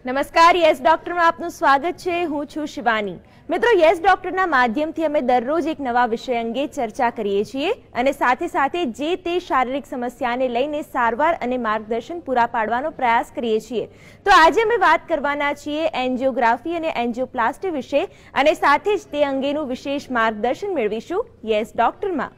નમસ્કાર, યસ ડોક્ટરમાં આપનું સ્વાગત છે. હું છું શિવાની. મિત્રો, યસ ડોક્ટરના માધ્યમથી અમે દરરોજ એક નવા વિષય અંગે ચર્ચા કરીએ છીએ અને સાથે સાથે જે તે શારીરિક સમસ્યાને લઈને સારવાર અને માર્ગદર્શન પૂરા પાડવાનો પ્રયાસ કરીએ છીએ. તો આજે અમે વાત કરવાના છીએ એન્જિયોગ્રાફી અને એન્જિયોપ્લાસ્ટી વિશે અને સાથે જ તે અંગેનું વિશેષ માર્ગદર્શન મેળવીશું યસ ડોક્ટરમાં.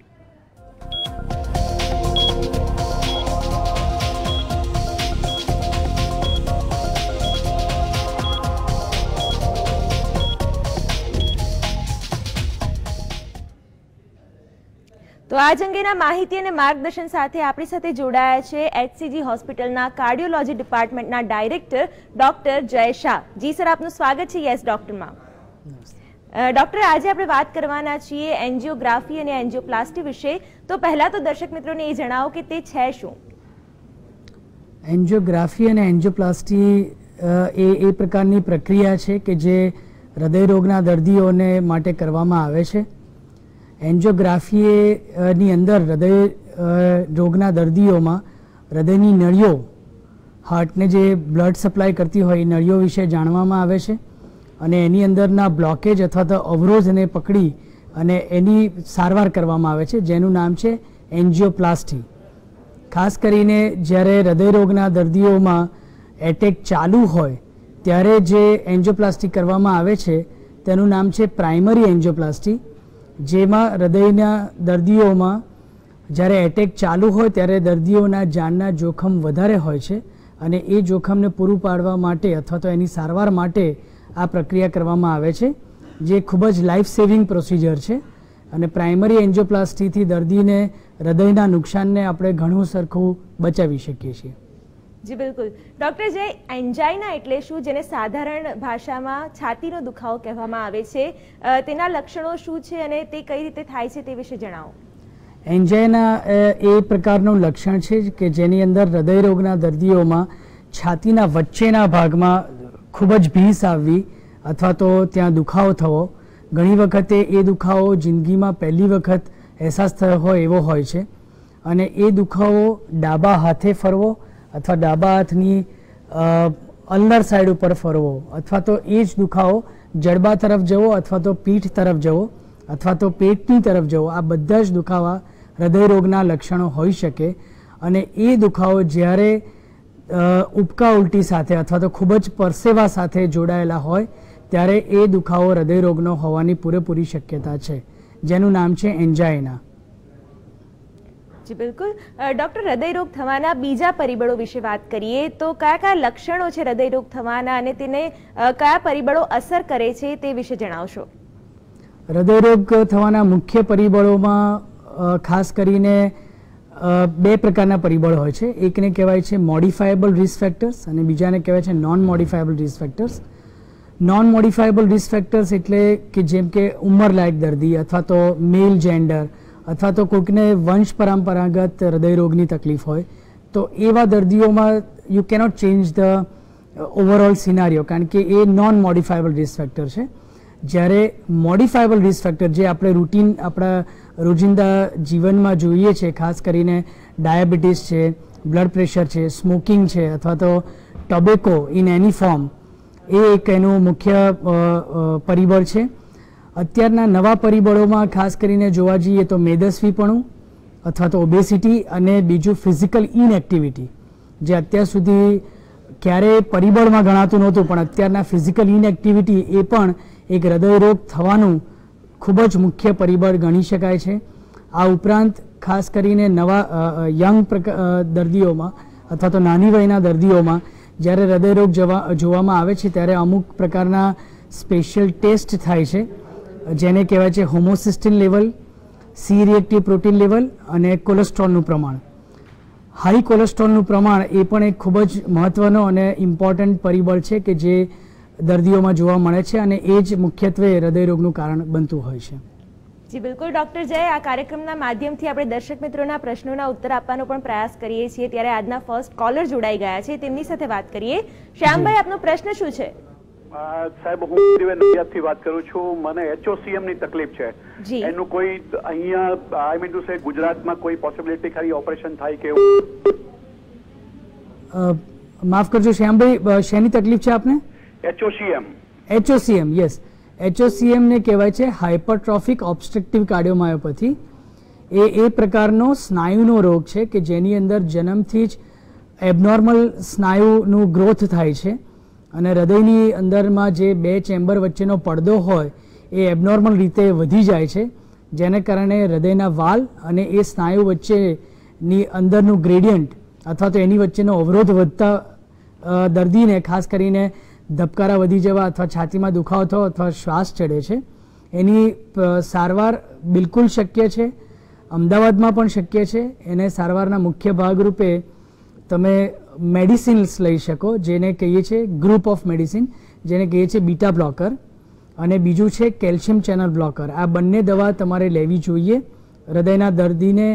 તો આજ અંગેના માહિતી અને માર્ગદર્શન સાથે આપણી સાથે જોડાયા છે HCG હોસ્પિટલના cardiology ડિપાર્ટમેન્ટના director doctor Jay Shah. જી સર, આપનું સ્વાગત છે યસ ડોક્ટરમાં. ડોક્ટર, આજે આપણે વાત કરવાના છીએ એન્જિયોગ્રાફી અને એન્જિયોપ્લાસ્ટી વિશે. તો પહેલા તો દર્શક મિત્રોને એ જણાવો કે તે છે શું? એન્જિયોગ્રાફી અને એન્જિયોપ્લાસ્ટી એ પ્રકારની પ્રક્રિયા છે કે જે હૃદયરોગના દર્દીઓને માટે કરવામાં આવે છે. એન્જિયોગ્રાફીની અંદર હૃદય રોગના દર્દીઓમાં હૃદયની નળીઓ, હાર્ટને જે બ્લડ સપ્લાય કરતી હોય એ નળીઓ વિશે જાણવામાં આવે છે અને એની અંદરના બ્લોકેજ અથવા તો અવરોધને પકડી અને એની સારવાર કરવામાં આવે છે, જેનું નામ છે એન્જિયોપ્લાસ્ટી. ખાસ કરીને જ્યારે હૃદયરોગના દર્દીઓમાં એટેક ચાલુ હોય ત્યારે જે એન્જિયોપ્લાસ્ટી કરવામાં આવે છે તેનું નામ છે પ્રાઇમરી એન્જિયોપ્લાસ્ટી, જેમાં હૃદયના દર્દીઓમાં જ્યારે એટેક ચાલુ હોય ત્યારે દર્દીઓના જાનના જોખમ વધારે હોય છે અને એ જોખમને પૂરું પાડવા માટે અથવા તો એની સારવાર માટે આ પ્રક્રિયા કરવામાં આવે છે, જે ખૂબ જ લાઈફ સેવિંગ પ્રોસિજર છે. અને પ્રાઇમરી એન્જિયોપ્લાસ્ટીથી દર્દીને હૃદયના નુકસાનને આપણે ઘણું સરખું બચાવી શકીએ છીએ. જી બિલકુલ. ડોક્ટર, જે એન્જાઇના એટલે શું, જેને સાધારણ ભાષામાં છાતીનો દુખાવો કહેવામાં આવે છે, તેના લક્ષણો શું છે અને તે કઈ રીતે થાય છે તે વિશે જણાવો. એન્જાઇના એ પ્રકારનું લક્ષણ છે કે જેની અંદર હૃદયરોગના દર્દીઓમાં છાતીના વચ્ચેના ભાગમાં ખૂબ જ ભીંસ આવવી અથવા તો ત્યાં દુખાવો થવો. ઘણી વખતે એ દુખાવો જિંદગીમાં પહેલી વખત અહેસાસ થયો હોય એવો હોય છે અને એ દુખાવો ડાબા હાથે ફરવો અથવા ડાબા હાથની અલ્નર સાઈડ ઉપર ફરવો અથવા તો એ જ દુખાવો જડબા તરફ જવો અથવા તો પીઠ તરફ જવો અથવા તો પેટની તરફ જવો, આ બધા જ દુખાવા હૃદયરોગના લક્ષણો હોઈ શકે. અને એ દુખાવો જ્યારે ઉપકા ઉલટી સાથે અથવા તો ખૂબ જ પરસેવા સાથે જોડાયેલા હોય ત્યારે એ દુખાવો હૃદયરોગનો હોવાની પૂરેપૂરી શક્યતા છે, જેનું નામ છે એન્જાઇના. જી બિલકુલ. ડોક્ટર, હૃદયરોગ થવાના બીજા પરિબળો વિશે વાત કરીએ તો કયા કયા લક્ષણો છે હૃદયરોગ થવાના અને તેને કયા પરિબળો અસર કરે છે તે વિશે જણાવશો. હૃદયરોગ થવાના મુખ્ય પરિબળોમાં ખાસ કરીને બે પ્રકારના પરિબળો હોય છે. એકને કહેવાય છે મોડિફાયેબલ રિસ્ક ફેક્ટર્સ અને બીજાને કહેવાય છે non modifiable risk factors. Non modifiable risk factors એટલે કે જેમ કે ઉંમરલાયક દર્દી અથવા તો મેલ જેન્ડર અથવા તો કોઈકને વંશ પરંપરાગત હૃદયરોગની તકલીફ હોય તો એવા દર્દીઓમાં you cannot change the overall સિનારીઓ, કારણ કે એ નોન મોડિફાયેબલ રિસ્ક ફેક્ટર છે. જ્યારે મોડિફાયેબલ રિસ્ક ફેક્ટર જે આપણે રૂટીન આપણા રોજિંદા જીવનમાં જોઈએ છે, ખાસ કરીને ડાયાબિટીસ છે, બ્લડ પ્રેશર છે, સ્મોકિંગ છે અથવા તો ટોબેકો ઇન એની ફોર્મ, એ એક એનું મુખ્ય પરિબળ છે. અત્યારના નવા પરિબળોમાં ખાસ કરીને જોવા જઈએ તો મેદસ્વીપણું અથવા તો ઓબેસિટી અને બીજું ફિઝિકલ ઇનએક્ટિવિટી, જે અત્યાર સુધી ક્યારેય પરિબળમાં ગણાતું નહોતું પણ અત્યારના ફિઝિકલ ઇનએક્ટિવિટી એ પણ એક હૃદયરોગ થવાનું ખૂબ જ મુખ્ય પરિબળ ગણી શકાય છે. આ ઉપરાંત ખાસ કરીને નવા યંગ દર્દીઓમાં અથવા તો નાની વયના દર્દીઓમાં જ્યારે હૃદયરોગ જોવામાં આવે છે ત્યારે અમુક પ્રકારના સ્પેશિયલ ટેસ્ટ થાય છે, જેને કહેવાય છે homocysteine level, C reactive protein level અને કોલેસ્ટ્રોલનું પ્રમાણ. હાઈ કોલેસ્ટ્રોલનું પ્રમાણ એ પણ એક ખૂબ જ મહત્ત્વનો અને ઇમ્પોર્ટન્ટ પરિબળ છે કે જે દર્દીઓમાં જોવા મળે છે અને એ જ મુખ્યત્વે હૃદયરોગનું કારણ બનતું હોય છે. જી બિલકુલ. ડોક્ટર જય, આ કાર્યક્રમના માધ્યમથી આપણે દર્શક મિત્રોના પ્રશ્નોના ઉત્તર આપવાનો પણ પ્રયાસ કરીએ છીએ, ત્યારે આજના ફર્સ્ટ કોલર જોડાઈ ગયા છે, તેમની સાથે વાત કરીએ. શ્યામભાઈ, આપનો પ્રશ્ન શું છે? સાહેબ, હું નડિયાદથી વાત કરું છું. મને HOCM ની તકલીફ છે. એનું કોઈ અહીંયા આઈ મીન ટુ સે ગુજરાતમાં કોઈ પોસિબિલિટી ખરી ઓપરેશન થાય કે? માફ કરજો શ્યામભાઈ, શેની તકલીફ છે આપને? HOCM. યસ, HOCM ને કહેવાય છે હાઇપરટ્રોફિક ઓબ્સ્ટ્રક્ટિવ કાર્ડિયોમાયોપેથી. એ પ્રકારનો સ્નાયુનો રોગ છે કે જેની અંદર જન્મથી જ એબનોર્મલ સ્નાયુનું ગ્રોથ થાય છે અને હૃદયની અંદરમાં જે બે ચેમ્બર વચ્ચેનો પડદો હોય એ એબનોર્મલ રીતે વધી જાય છે, જેને કારણે હૃદયના વાલ અને એ સ્નાયુ વચ્ચેની અંદરનું ગ્રેડિયન્ટ અથવા તો એની વચ્ચેનો અવરોધ વધતા દર્દીને ખાસ કરીને ધબકારા વધી જવા અથવા છાતીમાં દુખાવો થવો અથવા શ્વાસ ચડે છે. એની સારવાર બિલકુલ શક્ય છે, અમદાવાદમાં પણ શક્ય છે. એને સારવારના મુખ્ય ભાગરૂપે તમે મેડિસિન્સ લઈ શકો, જેને કહીએ છીએ ગ્રુપ ઓફ મેડિસિન, જેને કહીએ છીએ બીટા બ્લોકર, અને બીજું છે કેલ્શિયમ ચેનલ બ્લોકર. આ બંને દવા તમારે લેવી જોઈએ. હૃદયના દર્દીને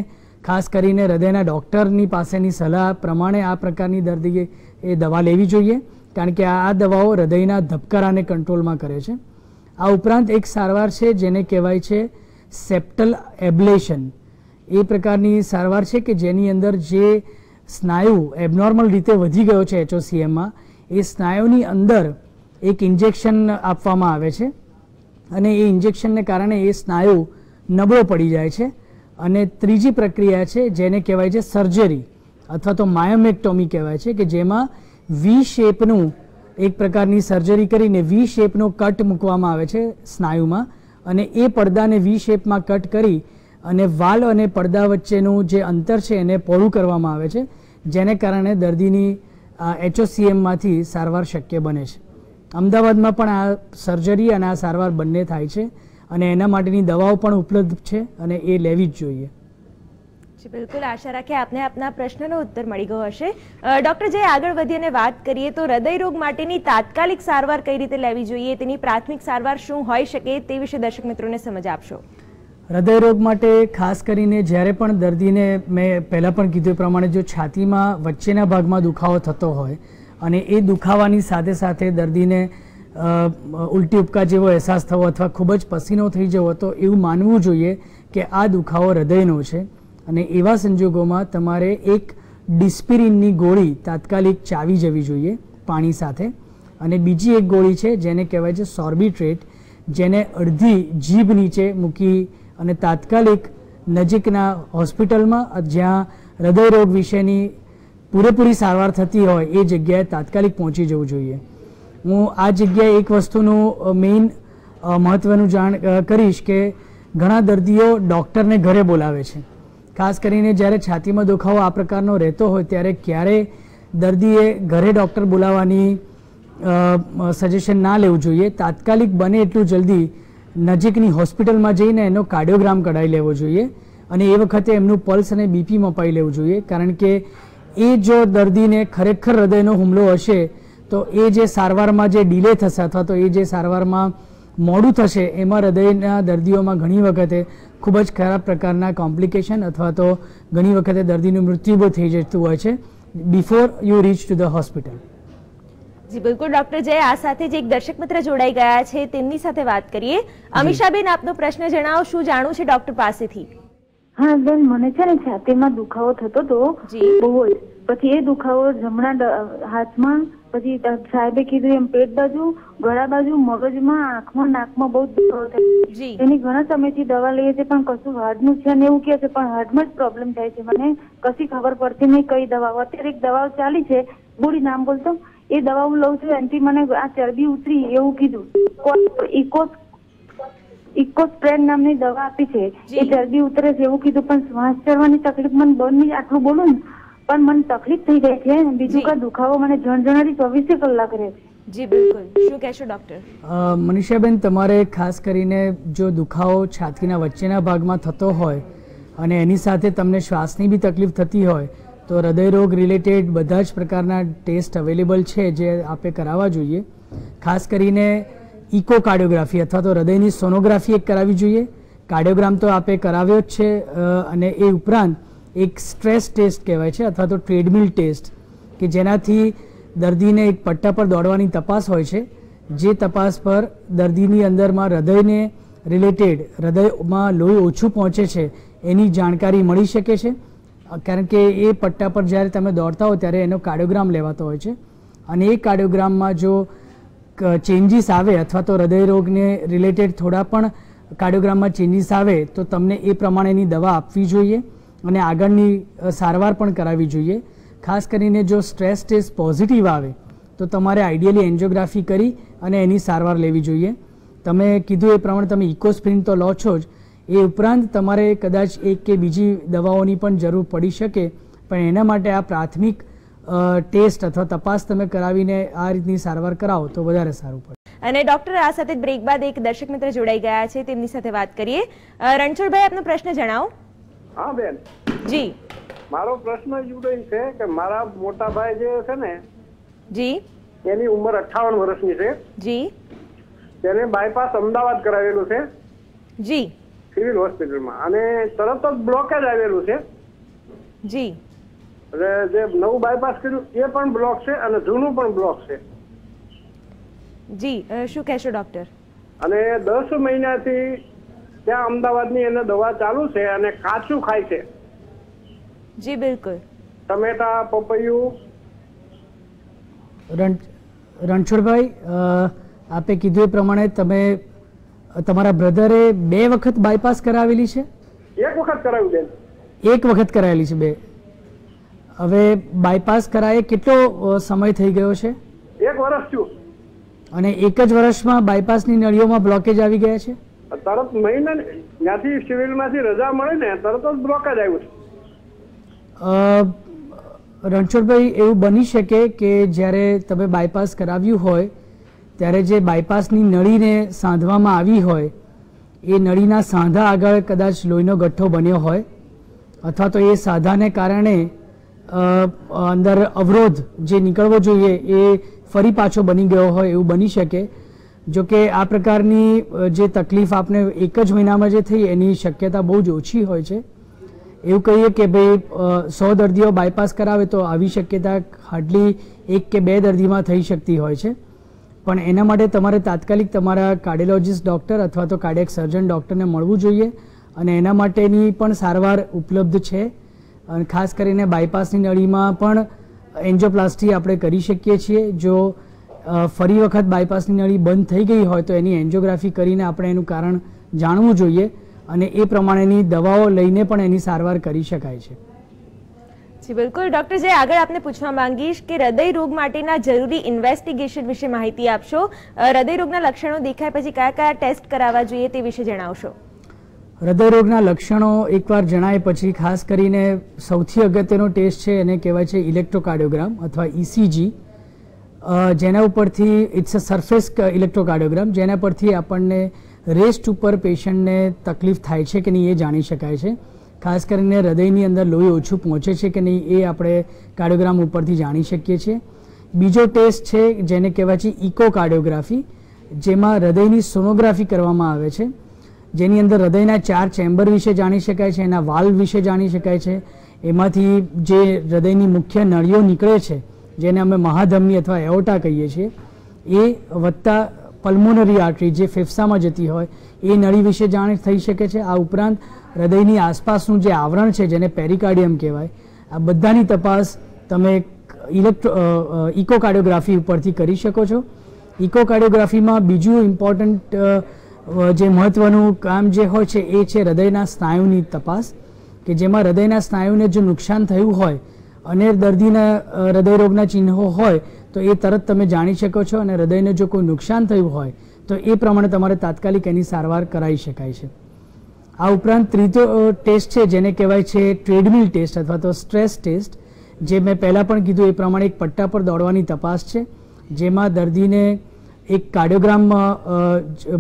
ખાસ કરીને હૃદયના ડૉક્ટરની પાસેની સલાહ પ્રમાણે આ પ્રકારની દર્દીએ એ દવા લેવી જોઈએ, કારણ કે આ દવાઓ હૃદયના ધબકારાને કંટ્રોલમાં કરે છે. આ ઉપરાંત એક સારવાર છે જેને કહેવાય છે સેપ્ટલ એબ્લેશન. એ પ્રકારની સારવાર છે કે જેની અંદર જે સ્નાયુ એબનોર્મલ રીતે વધી ગયો છે HOCMમાં, એ સ્નાયુની અંદર એક ઇન્જેક્શન આપવામાં આવે છે અને એ ઇન્જેક્શનને કારણે એ સ્નાયુ નબળો પડી જાય છે. અને ત્રીજી પ્રક્રિયા છે જેને કહેવાય છે સર્જરી અથવા તો માયોમેક્ટોમી કહેવાય છે, કે જેમાં વી શેપનું એક પ્રકારની સર્જરી કરીને વી શેપનો કટ મૂકવામાં આવે છે સ્નાયુમાં, અને એ પડદાને વી શેપમાં કટ કરી અને વાલ અને પડદા વચ્ચેનું જે અંતર છે એને પહોળું કરવામાં આવે છે, જેને કારણે દર્દીની HOCMમાંથી સારવાર શક્ય બને છે. અમદાવાદમાં પણ આ સર્જરી અને આ સારવાર બંને થાય છે અને એના માટેની દવાઓ પણ ઉપલબ્ધ છે અને એ લેવી જ જોઈએ. બિલકુલ, આશા રાખીએ આપને આપના પ્રશ્નનો ઉત્તર મળી ગયો હશે. ડૉક્ટર, જે આગળ વધી અને વાત કરીએ તો હૃદય રોગ માટેની તાત્કાલિક સારવાર કઈ રીતે લેવી જોઈએ, તેની પ્રાથમિક સારવાર શું હોઈ શકે તે વિશે દર્શક મિત્રોને સમજ આપશો. હૃદય રોગ માટે ખાસ કરીને જ્યારે પણ દર્દીને, મેં પહેલાં પણ કીધું એ પ્રમાણે, જો છાતીમાં વચ્ચેના ભાગમાં દુખાવો થતો હોય અને એ દુખાવાની સાથે સાથે દર્દીને ઉલટી ઉપકા જેવો અહેસાસ થવો અથવા ખૂબ જ પસીનો થઈ જવો, તો એવું માનવું જોઈએ કે આ દુખાવો હૃદયનો છે. અને એવા સંજોગોમાં તમારે એક ડિસ્પિરિનની ગોળી તાત્કાલિક ચાવી જવી જોઈએ પાણી સાથે. અને બીજી એક ગોળી છે જેને કહેવાય છે સોર્બિટ્રેટ, જેને અડધી જીભ નીચે મૂકી અને તાત્કાલિક નજીકના હોસ્પિટલમાં જ્યાં હૃદય રોગ વિશેની પૂરેપૂરી સારવાર થતી હોય એ જગ્યાએ તાત્કાલિક પહોંચી જવું જોઈએ. હું આ જગ્યાએ એક વસ્તુનું મેઇન મહત્ત્વનું જાણ કરીશ કે ઘણા દર્દીઓ ડૉક્ટરને ઘરે બોલાવે છે. ખાસ કરીને જ્યારે છાતીમાં દુખાવો આ પ્રકારનો રહેતો હોય ત્યારે ક્યારેય દર્દીએ ઘરે ડૉક્ટર બોલાવવાની સજેશન ના લેવું જોઈએ. તાત્કાલિક બને એટલું જલ્દી નજીકની હોસ્પિટલમાં જઈને એનો કાર્ડિયોગ્રામ કઢાવી લેવો જોઈએ અને એ વખતે એમનું પલ્સ અને BP મપાઈ લેવું જોઈએ, કારણ કે એ જો દર્દીને ખરેખર હૃદયનો હુમલો હશે તો એ જે સારવારમાં જે ડિલે થશે અથવા તો એ જે સારવારમાં મોડું થશે એમાં હૃદયના દર્દીઓમાં ઘણી વખતે ખૂબ જ ખરાબ પ્રકારના કોમ્પ્લિકેશન અથવા તો ઘણી વખતે દર્દીનું મૃત્યુ થઈ જતું હોય છે before you reach to the hospital. જી બિલકુલ ડૉક્ટર જય, આ સાથે જે એક દર્શક મિત્ર જોડાઈ ગયા છે તેમની સાથે વાત કરીએ. અમીષાબેન, આપનો પ્રશ્ન જણાવો, શું જાણવું છે ડૉક્ટર પાસેથી? હા બેન, મને છે ને છાતીમાં દુખાવો થતો હતો બહુ જ. પછી એ દુખાવો જમણા હાથમાં, પછી સાહેબે કીધું એમ પેટ બાજુ, ગળા બાજુ, મગજમાં, આંખમાં, નાકમાં બહુ દુખાવો થાય. એની ઘણા સમયથી દવા લઈએ છીએ પણ કશું હાર્ટનું છે ને એવું કહે છે, પણ હાર્ટમાં જ પ્રોબ્લેમ થાય છે. મને કશી ખબર પડતી નહીં કઈ દવા. અત્યારે એક દવા ચાલી છે, બુડી નામ બોલતો, એ દવા હું લઉં છું, એનાથી મને આ ચરબી ઉતરી એવું કીધું. ઇકોસ્પ્રેન નામની દવા આપી છે, એ ચરબી ઉતરે છે એવું કીધું, પણ શ્વાસ ચડવાની તકલીફ મને બંધ નહીં, આટલું બોલું ને પણ મને તકલીફ થઈ ગઈ છે. બીજું કા દુખાવો મને જણજણાટી 24 કલાક રહે છે. જી બિલકુલ, શું કહેશો ડૉક્ટર? મનીષાબેન, તમારે ખાસ કરીને જો દુખાવો છાતીના વચ્ચેના ભાગમાં થતો હોય અને એની સાથે તમને શ્વાસની બી તકલીફ થતી હોય તો હૃદયરોગ રિલેટેડ બધા જ પ્રકારના ટેસ્ટ અવેલેબલ છે જે આપે કરાવવા જોઈએ. ખાસ કરીને ઇકોકાર્ડિયોગ્રાફી અથવા તો હૃદયની સોનોગ્રાફી એક કરાવવી જોઈએ. કાર્ડિયોગ્રામ તો આપે કરાવ્યો જ છે અને એ ઉપરાંત એક સ્ટ્રેસ ટેસ્ટ કહેવાય છે અથવા તો ટ્રેડમિલ ટેસ્ટ, કે જેનાથી દર્દીને એક પટ્ટા પર દોડવાની તપાસ હોય છે, જે તપાસ પર દર્દીની અંદરમાં હૃદયને રિલેટેડ, હૃદયમાં લોહી ઓછું પહોંચે છે એની જાણકારી મળી શકે છે. કારણ કે એ પટ્ટા પર જ્યારે તમે દોડતા હો ત્યારે એનો કાર્ડિયોગ્રામ લેવાતો હોય છે અને એ કાર્ડિયોગ્રામમાં જો ચેન્જીસ આવે અથવા તો હૃદયરોગને રિલેટેડ થોડા પણ કાર્ડિયોગ્રામમાં ચેન્જીસ આવે તો તમને એ પ્રમાણેની દવા આપવી જોઈએ અને આગળની સારવાર પણ કરાવવી જોઈએ. ખાસ કરીને જો સ્ટ્રેસ ટેસ્ટ પોઝિટિવ આવે તો તમારે આઈડિયલી એન્જિયોગ્રાફી કરી અને એની સારવાર લેવી જોઈએ. તમે કીધું એ પ્રમાણે તમે ઇકોસ્પ્રિન તો લો છો જ, એ ઉપરાંત તમારે કદાચ એક કે બીજી દવાઓની પણ જરૂર પડી શકે, પણ એના માટે આ પ્રાથમિક ટેસ્ટ અથવા તપાસ તમે કરાવીને આ રીતની સારવાર કરાવો તો વધારે સારું પડે. અને ડોક્ટર, આ સાથે બ્રેક બાદ એક દર્શક મિત્ર જોડાઈ ગયા છે, તેમની સાથે વાત કરીએ. રણછોડભાઈ, આપનો પ્રશ્ન જણાવો. હા બેન, જી, મારો પ્રશ્ન એવું છે કે મારા મોટા ભાઈ જે છે ને, જી, એની ઉંમર 58 વર્ષની છે. જી, તેને બાયપાસ અમદાવાદ કરાવેલું છે. જી, સિવિલ હોસ્પિટલમાં, અને તરત જ બ્લોકેજ આવેલું છે. જી, એટલે જે નવું બાયપાસ કર્યું એ પણ બ્લોક છે અને જૂનું પણ બ્લોક છે. જી, શું કહેશો ડોક્ટર? અને 10 મહિનાથી ત્યાં અમદાવાદની એને દવા ચાલુ છે અને કાચું ખાય છે. જી, બિલકુલ. ટમેટા, પપૈયું. રણછોડભાઈ, આપે કીધું એ પ્રમાણે તમે તમારા બ્રધરે 2 વખત બાયપાસ કરાવેલી છે? 1 વખત કરાવ્યું બેન. 1 વખત કરાવેલી છે. 2. હવે બાયપાસ કરાયે કેટલો સમય થઈ ગયો છે? 1 વર્ષ થયું. અને 1 જ વર્ષમાં બાયપાસની નળીઓમાં બ્લોકેજ આવી ગયા છે? તરત મહિના ત્યાંથી સિવિલમાંથી રજા મળે ને તરત જ બ્લોકેજ આવ્યું છે. રણછોડભાઈ, એવું બની શકે કે જ્યારે તમે બાયપાસ કરાવ્યું હોય ત્યારે જે બાયપાસની નળીને સાંધવામાં આવી હોય એ નળીના સાંધા આગળ કદાચ લોહીનો ગઠ્ઠો બન્યો હોય, અથવા તો એ સાંધાને કારણે અંદર અવરોધ જે નીકળવો જોઈએ એ ફરી પાછો બની ગયો હોય, એવું બની શકે. જો કે આ પ્રકારની જે તકલીફ આપને 1 જ મહિનામાં જે થઈ એની શક્યતા બહુ જ ઓછી હોય છે. એવું કહીએ કે ભાઈ 100 દર્દીઓ બાયપાસ કરાવે તો આવી શક્યતા હાર્ડલી 1 કે 2 દર્દીમાં થઈ શકતી હોય છે. પણ એના માટે તમારે તાત્કાલિક તમારા કાર્ડિયોલોજિસ્ટ ડૉક્ટર અથવા તો કાર્ડિયક સર્જન ડૉક્ટરને મળવું જોઈએ અને એના માટેની પણ સારવાર ઉપલબ્ધ છે. અને ખાસ કરીને બાયપાસની નળીમાં પણ એન્જિયોપ્લાસ્ટી આપણે કરી શકીએ છીએ. જો ફરી વખત બાયપાસની નળી બંધ થઈ ગઈ હોય તો એની એન્જિયોગ્રાફી કરીને આપણે એનું કારણ જાણવું જોઈએ અને એ પ્રમાણેની દવાઓ લઈને પણ એની સારવાર કરી શકાય છે. જી, બિલકુલ. ડોક્ટર, જે આગળ આપને પૂછવા માંગીશ કે હૃદય રોગ માટેના જરૂરી ઇન્વેસ્ટિગેશન વિશે માહિતી આપશો. હૃદય રોગના લક્ષણો દેખાય પછી કયા કયા ટેસ્ટ કરાવવા જોઈએ તે વિશે જણાવશો. હૃદયરોગના લક્ષણો એકવાર જણાય પછી ખાસ કરીને સૌથી અગત્યનો ટેસ્ટ છે એને કહેવાય છે ઇલેક્ટ્રોકાર્ડિયોગ્રામ અથવા ECG, જેના ઉપરથી ઇટ્સ અ સરફેસ ઇલેક્ટ્રોકાર્ડિયોગ્રામ, જેના પરથી આપણને રેસ્ટ ઉપર પેશન્ટને તકલીફ થાય છે કે નહીં એ જાણી શકાય છે. ખાસ કરીને હૃદયની અંદર લોહી ઓછું પહોંચે છે કે નહીં એ આપણે કાર્ડિયોગ્રામ ઉપરથી જાણી શકીએ છીએ. બીજો ટેસ્ટ છે જેને કહેવાય છે ઇકોકાર્ડિયોગ્રાફી, જેમાં હૃદયની સોનોગ્રાફી કરવામાં આવે છે, જેની અંદર હૃદયના 4 ચેમ્બર વિશે જાણી શકાય છે, એના વાલ્વ વિશે જાણી શકાય છે, એમાંથી જે હૃદયની મુખ્ય નળીઓ નીકળે છે જેને અમે મહાધમની અથવા એઓર્ટા કહીએ છીએ એ વત્તા પલ્મોનરી આર્ટરી જે ફેફસામાં જતી હોય એ નળી વિશે જાણ થઈ શકે છે. આ ઉપરાંત હૃદયની આસપાસનું જે આવરણ છે જેને પેરિકાર્ડિયમ કહેવાય, આ બધાની તપાસ તમે ઇકોકાર્ડિયોગ્રાફી ઉપરથી કરી શકો છો. ઇકોકાર્ડિયોગ્રાફીમાં બીજું ઇમ્પોર્ટન્ટ જે મહત્વનું કામ જે હોય છે એ છે હૃદયના સ્નાયુની તપાસ, કે જેમાં હૃદયના સ્નાયુને જો નુકસાન થયું હોય અને દર્દીના હૃદયરોગના ચિહ્નો હોય તો એ તરત તમે જાણી શકો છો, અને હૃદયને જો કોઈ નુકસાન થયું હોય તો એ પ્રમાણે તમારે તાત્કાલિક એની સારવાર કરાવી શકાય છે. આ ઉપરાંત ત્રીજો ટેસ્ટ છે જેને કહેવાય છે ટ્રેડમિલ ટેસ્ટ અથવા તો સ્ટ્રેસ ટેસ્ટ, જે મેં પહેલાં પણ કીધું એ પ્રમાણે એક પટ્ટા પર દોડવાની તપાસ છે, જેમાં દર્દીને એક કાર્ડિયોગ્રામ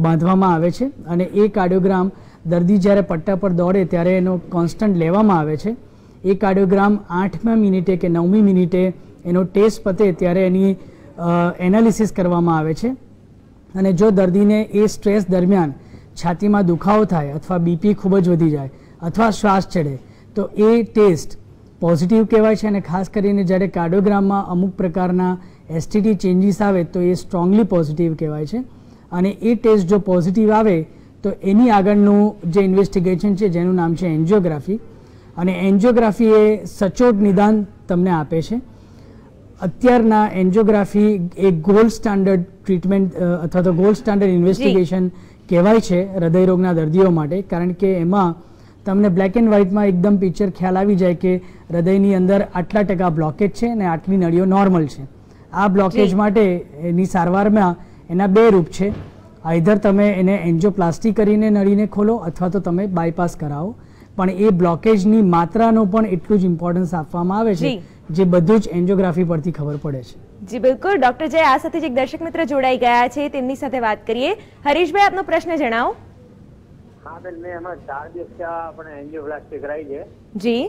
બાંધવામાં આવે છે અને એ કાર્ડિયોગ્રામ દર્દી જ્યારે પટ્ટા પર દોડે ત્યારે એનો કોન્સ્ટન્ટ લેવામાં આવે છે. એ કાર્ડિયોગ્રામ 8મા મિનિટે કે 9મી મિનિટે એનો ટેસ્ટ પતે ત્યારે એની એનાલિસિસ કરવામાં આવે છે, અને જો દર્દીને એ સ્ટ્રેસ દરમિયાન છાતીમાં દુખાવો થાય અથવા બીપી ખૂબ જ વધી જાય અથવા શ્વાસ ચડે તો એ ટેસ્ટ પોઝિટિવ કહેવાય છે. અને ખાસ કરીને જ્યારે કાર્ડિયોગ્રામમાં અમુક પ્રકારના એસટીટી ચેન્જીસ આવે તો એ સ્ટ્રોંગલી પોઝિટિવ કહેવાય છે, અને એ ટેસ્ટ જો પોઝિટિવ આવે તો એની આગળનું જે ઇન્વેસ્ટિગેશન છે જેનું નામ છે એન્જિયોગ્રાફી, અને એન્જિયોગ્રાફી એ સચોટ નિદાન તમને આપે છે. અત્યારના એન્જિયોગ્રાફી એ ગોલ્ડ સ્ટાન્ડર્ડ ટ્રીટમેન્ટ અથવા તો ગોલ્ડ સ્ટાન્ડર્ડ ઇન્વેસ્ટિગેશન કહેવાય છે હૃદયરોગના દર્દીઓ માટે, કારણ કે એમાં તમને બ્લેક એન્ડ વ્હાઇટમાં એકદમ પિક્ચર ખ્યાલ આવી જાય કે હૃદયની અંદર આટલા ટકા બ્લોકેજ છે અને આટલી નળીઓ નોર્મલ છે. આ બ્લોકેજ માટે એની સારવારમાં એના બે રૂપ છે. આઈધર તમે એને એન્જિયોપ્લાસ્ટી કરીને નળીને ખોલો અથવા તો તમે બાયપાસ કરાવો, પણ એ બ્લોકેજની માત્રાનો પણ એટલું જ ઇમ્પોર્ટન્સ આપવામાં આવે છે જે બધું જ એન્જિયોગ્રાફી પરથી ખબર પડે છે. જી બિલકુલ ડોક્ટર જય, આ સાથે એક દર્શક મિત્ર જોડાઈ ગયા છે, તેમની સાથે વાત કરીએ. હરીશભાઈ, આપનો પ્રશ્ન જણાવો. હા બેન, મેં હમણાં 4 દિવસ ત્યાં આપણે એન્જિયોપ્લાસ્ટી કરાવી છે. જી.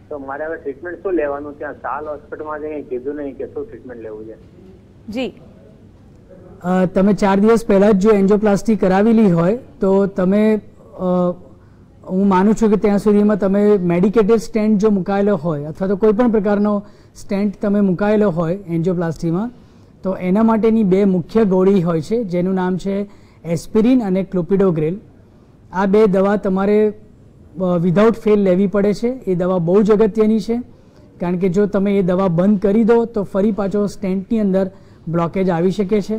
તો મારે હવે ટ્રીટમેન્ટ શું લેવાનું? ત્યાં સાલ હોસ્પિટલમાં જઈને કીધું નહીં કે શું ટ્રીટમેન્ટ લેવું છે. જી. તમે 4 દિવસ પહેલા જ જો એન્જિયોપ્લાસ્ટી કરાવેલી હોય તો તમે હું માનું છું કે ત્યાં સુધીમાં તમે મેડિકેટેડ સ્ટેન્ટ જો મુકાયેલો હોય અથવા તો કોઈ પણ પ્રકારનો સ્ટેન્ટ તમે મુકાયેલો હોય એન્જિયોપ્લાસ્ટીમાં, તો એના માટેની 2 મુખ્ય ગોળી હોય છે જેનું નામ છે એસ્પિરિન અને ક્લોપિડોગ્રેલ. આ 2 દવા તમારે વિધાઉટ ફેલ લેવી પડે છે. એ દવા બહુ જ અગત્યની છે, કારણ કે જો તમે એ દવા બંધ કરી દો તો ફરી પાછો સ્ટેન્ટની અંદર બ્લોકેજ આવી શકે છે.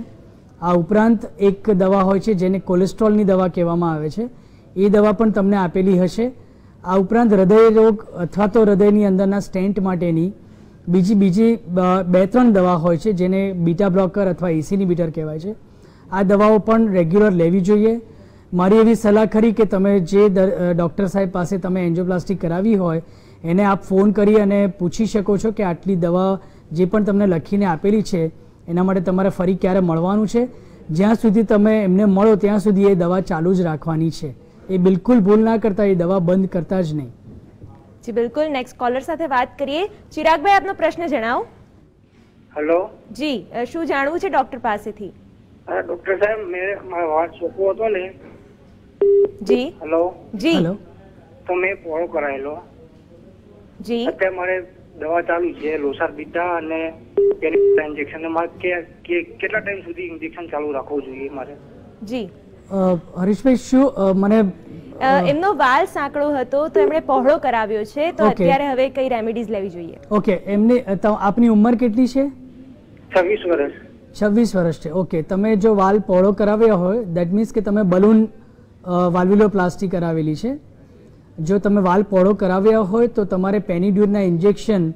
આ ઉપરાંત એક દવા હોય છે જેને કોલેસ્ટ્રોલની દવા કહેવામાં આવે છે, એ દવા પણ તમને આપેલી હશે. આ ઉપરાંત હૃદય રોગ અથવા તો હૃદયની અંદરના સ્ટેન્ટ માટેની બીજી 2-3 દવા હોય છે જેને બીટા બ્લોકર અથવા એસી ઇન્હિબિટર કહેવાય છે. આ દવાઓ પણ રેગ્યુલર લેવી જોઈએ. મારી એવી સલાહ ખરી કે તમે જે ડૉક્ટર સાહેબ પાસે તમે એન્જિયોપ્લાસ્ટી કરાવી હોય એને આપ ફોન કરી અને પૂછી શકો છો કે આટલી દવા જે પણ તમને લખીને આપેલી છે એના માટે તમારે ફરી ક્યારે મળવાનું છે. જ્યાં સુધી તમે એમને મળો ત્યાં સુધી એ દવા ચાલુ જ રાખવાની છે. એ બિલકુલ ભૂલ ના કરતા, એ દવા બંધ કરતા જ નહીં. જી બિલકુલ. નેક્સ્ટ કોલર સાથે વાત કરીએ. ચિરાગભાઈ, આપનો પ્રશ્ન જણાવો. હેલો જી, શું જાણવું છે ડોક્ટર પાસેથી? ડોક્ટર સાહેબ, મેં મારો વાળ છોકરો હતો ને. જી. હેલો જી. હેલો. તો મેં પોળો કરાયેલો. જી. અત્યારે મારે દવા ચાલુ છે લોસાર બીટા અને ઇન્જેક્શન. મારે કેટલા ટાઈમ સુધી ઇન્જેક્શન ચાલુ રાખવું જોઈએ મારે? જી. હરીશભાઈ, શું મને એમનો વાલ સાંકડો હતો તો એમણે પહોળો કરાવ્યો છે, તો અત્યારે હવે કઈ રેમેડીઝ લેવી જોઈએ? ઓકે, એમની આપની ઉંમર કેટલી છે? 26 વર્ષ. 26 વર્ષ છે. ઓકે, તમે જો વાલ પહોળો કરાવ્યો હોય દેટ મીન્સ કે તમે બલૂન વાલ્વ્યુલોપ્લાસ્ટી કરાવેલી છે. જો તમે વાલ પહોળો કરાવ્યા હોય તો તમારે પેનિડ્યુરના ઇન્જેક્શન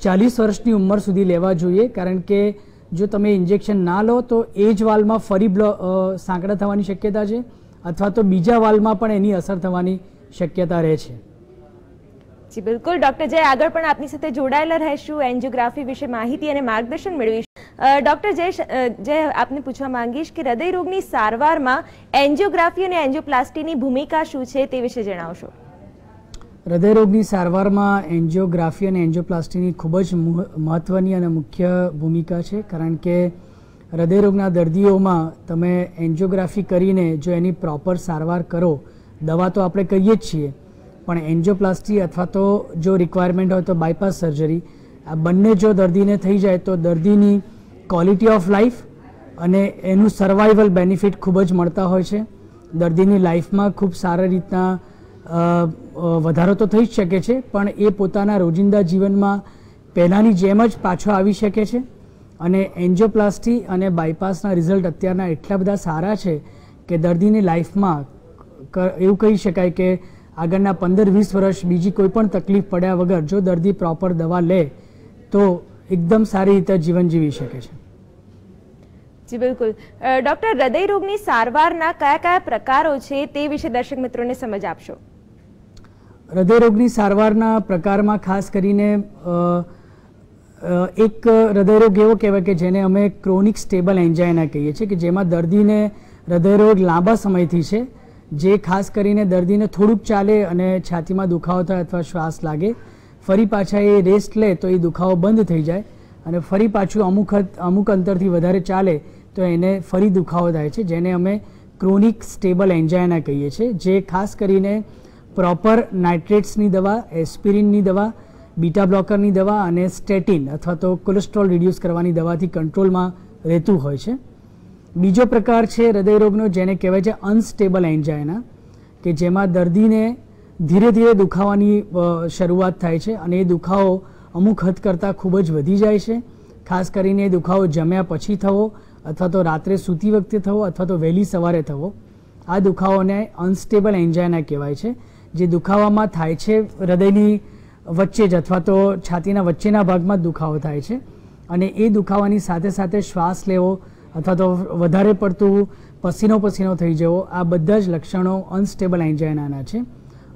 40 વર્ષની ઉંમર સુધી લેવા જોઈએ, કારણ કે જો તમે ઇન્જેક્શન ના લો તો એ જ વાલમાં ફરી સાંકડા થવાની શક્યતા છે અથવા તો બીજા વાલમાં પણ એની અસર થવાની શક્યતા રહે છે. જી બિલકુલ. ડોક્ટર જય, આગળ પણ આપની સાથે જોડાયેલા રહેશું, એન્જિયોગ્રાફી વિશે માહિતી અને માર્ગદર્શન મેળવીશું. ડોક્ટર જય, આપને પૂછવા માંગીશ કે હૃદય રોગની સારવારમાં એન્જિયોગ્રાફી અને એન્જિયોપ્લાસ્ટીની ભૂમિકા શું છે તે વિશે જણાવશો. હૃદયરોગની સારવારમાં એન્જિયોગ્રાફી અને એન્જિયોપ્લાસ્ટીની ખૂબ જ મહત્ત્વની અને મુખ્ય ભૂમિકા છે, કારણ કે હૃદયરોગના દર્દીઓમાં તમે એન્જિયોગ્રાફી કરીને જો એની પ્રોપર સારવાર કરો, દવા તો આપણે કહીએ જ છીએ, પણ એન્જિયોપ્લાસ્ટી અથવા તો જો રિક્વાયરમેન્ટ હોય તો બાયપાસ સર્જરી, આ બંને જો દર્દીને થઈ જાય તો દર્દીની ક્વોલિટી ઓફ લાઈફ અને એનું સર્વાઈવલ બેનિફિટ ખૂબ જ મળતા હોય છે. દર્દીની લાઈફમાં ખૂબ સારી રીતના વધારો તો થઈ જ શકે છે, પણ એ પોતાના રોજિંદા જીવનમાં પહેલાંની જેમ જ પાછો આવી શકે છે. અને એન્જિયોપ્લાસ્ટી અને બાયપાસના રિઝલ્ટ અત્યારના એટલા બધા સારા છે કે દર્દીની લાઈફમાં એવું કહી શકાય કે આગળના 15-20 વર્ષ બીજી કોઈ પણ તકલીફ પડ્યા વગર જો દર્દી પ્રોપર દવા લે તો એકદમ સારી રીતે જીવન જીવી શકે છે. જી બિલકુલ. ડોક્ટર, હૃદય રોગની સારવારના કયા કયા પ્રકારો છે તે વિશે દર્શક મિત્રોને સમજ આપશો. હૃદયરોગની સારવારના પ્રકારમાં ખાસ કરીને એક હૃદયરોગ એવો કહેવાય કે જેને અમે ક્રોનિક સ્ટેબલ એન્જાઇના કહીએ છીએ, કે જેમાં દર્દીને હૃદયરોગ લાંબા સમયથી છે, જે ખાસ કરીને દર્દીને થોડુંક ચાલે અને છાતીમાં દુખાવો થાય અથવા શ્વાસ લાગે, ફરી પાછા એ રેસ્ટ લે તો એ દુખાવો બંધ થઈ જાય અને ફરી પાછું અમુક અંતરથી વધારે ચાલે તો એને ફરી દુખાવો થાય છે, જેને અમે ક્રોનિક સ્ટેબલ એન્જાઇના કહીએ છીએ, જે ખાસ કરીને પ્રોપર નાઇટ્રેટ્સની દવા, એસ્પિરિનની દવા, બીટા બ્લોકરની દવા અને સ્ટેટિન અથવા તો કોલેસ્ટ્રોલ રિડ્યુસ કરવાની દવાથી કંટ્રોલમાં રહેતું હોય છે. બીજો પ્રકાર છે હૃદયરોગનો જેને કહેવાય છે અનસ્ટેબલ એન્જાઇના, કે જેમાં દર્દીને ધીરે ધીરે દુખાવાની શરૂઆત થાય છે અને એ દુખાવો અમુક હદ કરતાં ખૂબ જ વધી જાય છે. ખાસ કરીને એ દુખાવો જમ્યા પછી થવો અથવા તો રાત્રે સૂતી વખતે થવો અથવા તો વહેલી સવારે થવો. આ દુખાવોને અનસ્ટેબલ એન્જાઇના કહેવાય છે, જે દુખાવામાં થાય છે હૃદયની વચ્ચે જ અથવા તો છાતીના વચ્ચેના ભાગમાં જ દુખાવો થાય છે અને એ દુખાવાની સાથે સાથે શ્વાસ લેવો અથવા તો વધારે પડતું પસીનો થઈ જવો, આ બધા જ લક્ષણો અનસ્ટેબલ એન્જાઇનાના છે.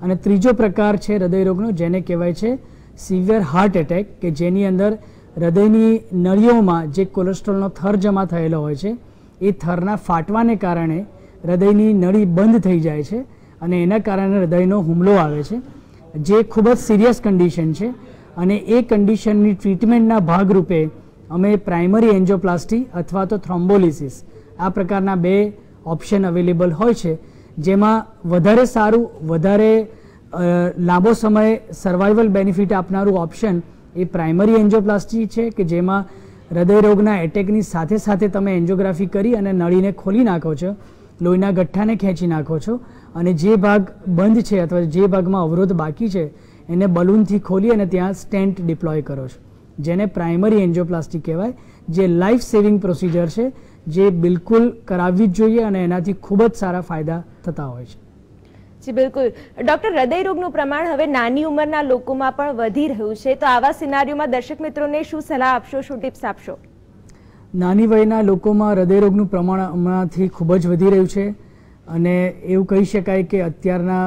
અને ત્રીજો પ્રકાર છે હૃદયરોગનો, જેને કહેવાય છે સિવિયર હાર્ટ એટેક, કે જેની અંદર હૃદયની નળીઓમાં જે કોલેસ્ટ્રોલનો થર જમા થયેલો હોય છે એ થરના ફાટવાને કારણે હૃદયની નળી બંધ થઈ જાય છે અને એના કારણે હૃદયનો હુમલો આવે છે, જે ખૂબ જ સિરિયસ કન્ડિશન છે. અને એ કન્ડિશનની ટ્રીટમેન્ટના ભાગરૂપે અમે પ્રાઇમરી એન્જિયોપ્લાસ્ટી અથવા તો થ્રોમ્બોલિસિસ આ પ્રકારના 2 ઓપ્શન અવેલેબલ હોય છે, જેમાં વધારે સારું, વધારે લાંબો સમય સર્વાઇવલ બેનિફિટ આપનારું ઓપ્શન એ પ્રાઇમરી એન્જિયોપ્લાસ્ટી છે, કે જેમાં હૃદયરોગના એટેકની સાથે સાથે તમે એન્જિયોગ્રાફી કરી અને નળીને ખોલી નાખો છો, લોહીના ગઠ્ઠાને ખેંચી નાખો છો અને જે ભાગ બંધ છે અથવા જે ભાગમાં અવરોધ બાકી છે એને બલૂનથી ખોલી અને ત્યાં સ્ટેન્ટ ડિપ્લોય કરો છો, જેને પ્રાઇમરી એન્જિયોપ્લાસ્ટી કહેવાય, જે લાઈફ સેવિંગ પ્રોસિજર છે, જે બિલકુલ કરાવવી જ જોઈએ અને એનાથી ખૂબ જ સારા ફાયદા થતા હોય છે. જી બિલકુલ. ડોક્ટર, હૃદયરોગનું પ્રમાણ હવે નાની ઉંમરના લોકોમાં પણ વધી રહ્યું છે, તો આવા સિનારીઓમાં દર્શક મિત્રોને શું સલાહ આપશો, શું ટિપ્સ આપશો? નાની વયના લોકોમાં હૃદયરોગનું પ્રમાણ હમણાંથી ખૂબ જ વધી રહ્યું છે અને એવું કહી શકાય કે અત્યારના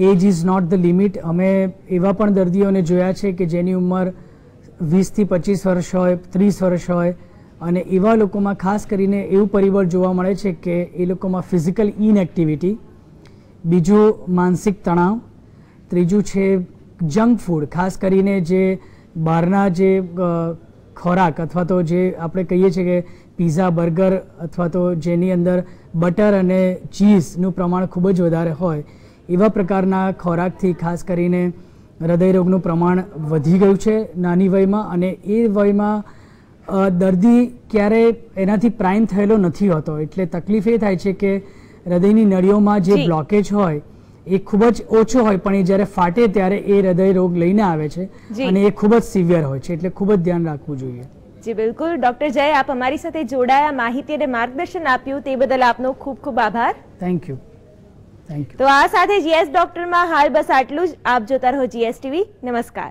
age is not the limit. અમે એવા પણ દર્દીઓને જોયા છે કે જેની ઉંમર 20 થી 25 વર્ષ હોય, 30 વર્ષ હોય અને એવા લોકોમાં ખાસ કરીને એવું પરિબળ જોવા મળે છે કે એ લોકોમાં ફિઝિકલ ઇનએક્ટિવિટી, બીજું માનસિક તણાવ, ત્રીજું છે જંક ફૂડ, ખાસ કરીને જે બહારના જે ખોરાક અથવા તો જે આપણે કહીએ છીએ કે પીઝા, બર્ગર અથવા તો જેની અંદર બટર અને ચીઝનું પ્રમાણ ખૂબ જ વધારે હોય, એવા પ્રકારના ખોરાકથી ખાસ કરીને હૃદયરોગનું પ્રમાણ વધી ગયું છે નાની વયમાં. અને એ વયમાં દર્દી ક્યારેય એનાથી પ્રાઇમ થયેલો નથી હોતો, એટલે તકલીફ એ થાય છે કે હૃદયની નળીઓમાં જે બ્લોકેજ હોય એ ખૂબ જ ઓછો હોય, પણ એ જ્યારે ફાટે ત્યારે એ હૃદય રોગ લઈને આવે છે અને એ ખૂબ જ સિવિયર હોય છે, એટલે ખૂબ જ ધ્યાન રાખવું જોઈએ. જી બિલકુલ. ડોક્ટર જય, આપ અમારી સાથે જોડાયા, માહિતી અને માર્ગદર્શન આપ્યું તે બદલ આપનો ખૂબ ખૂબ આભાર. Thank you. તો આ સાથે GS ડોક્ટરમાં હાલ બસ આટલું જ. આપ જોતા રહો GS TV. નમસ્કાર.